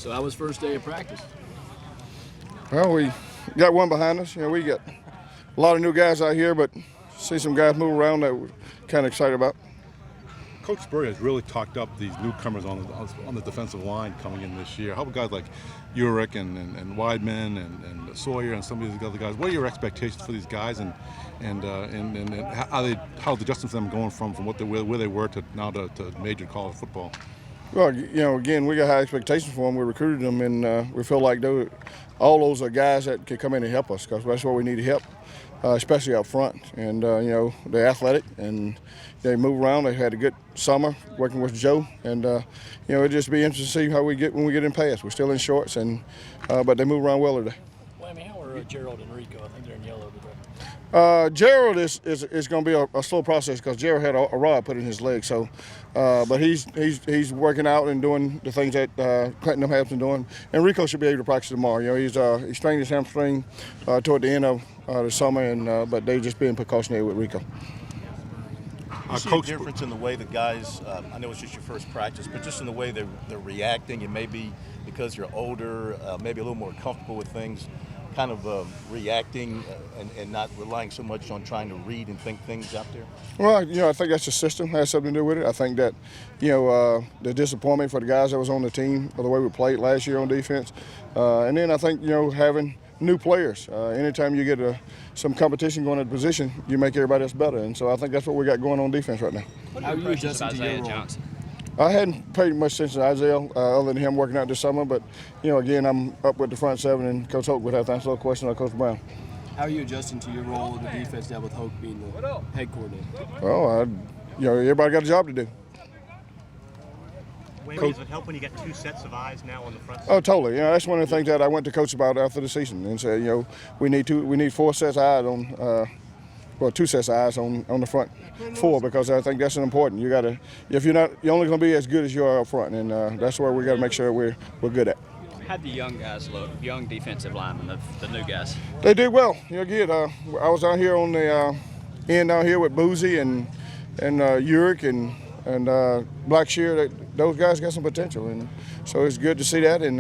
So how was first day of practice? Well, we got one behind us. You know, we got a lot of new guys out here, but see some guys move around that we're kind of excited about. Coach Spurrier has really talked up these newcomers on the defensive line coming in this year. How about guys like Urich and Weidman and Sawyer and some of these other guys? What are your expectations for these guys and how's the adjustment for them going from where they were to now to major college football? Well, you know, again, we got high expectations for them. We recruited them, and we feel like all those are guys that can come in and help us because that's what we need to help, especially up front. And, you know, they're athletic and they move around. They had a good summer working with Joe. And, you know, it'll just be interesting to see how when we get in pass. We're still in shorts, but they move around well today. Well, I mean, how are Gerald and Rico? I think they're in yellow today. Gerald is going to be a slow process because Gerald had a rod put in his leg. So, but he's working out and doing the things that Clinton has been doing. And Rico should be able to practice tomorrow. You know, he strained his hamstring toward the end of the summer, and but they just being precautionary with Rico. You see a difference in the way the guys, I know it's just your first practice, but just in the way they're reacting, and maybe because you're older, maybe a little more comfortable with things, kind of reacting and not relying so much on trying to read and think things out there? Well, you know, I think that's the system has something to do with it. I think that, you know, the disappointment for the guys that was on the team or the way we played last year on defense. And then I think, you know, having new players. Anytime you get some competition going at the position, you make everybody else better. And so I think that's what we got going on defense right now. How are you adjusting to your role? I hadn't paid much attention to Isaiah other than him working out this summer, but, you know, again, I'm up with the front seven, and Coach Hoke would have to answer a question on Coach Brown. How are you adjusting to your role in the defense now with Hoke being the head coordinator? Well, you know, everybody got a job to do. Does it help when you get two sets of eyes now on the front side? Oh, totally. You know, that's one of the things that I went to Coach about after the season and said, you know, we need 4 sets of eyes on. Well, 2 sets of eyes on the front 4 because I think that's important. You got to, if you're only going to be as good as you are up front, and that's where we got to make sure we're good at. How'd the young guys look? Young defensive linemen, the new guys. They did well. You know, again, I was out here on the end down here with Boozy and Urich and Blackshear. Those guys got some potential, and so it's good to see that. And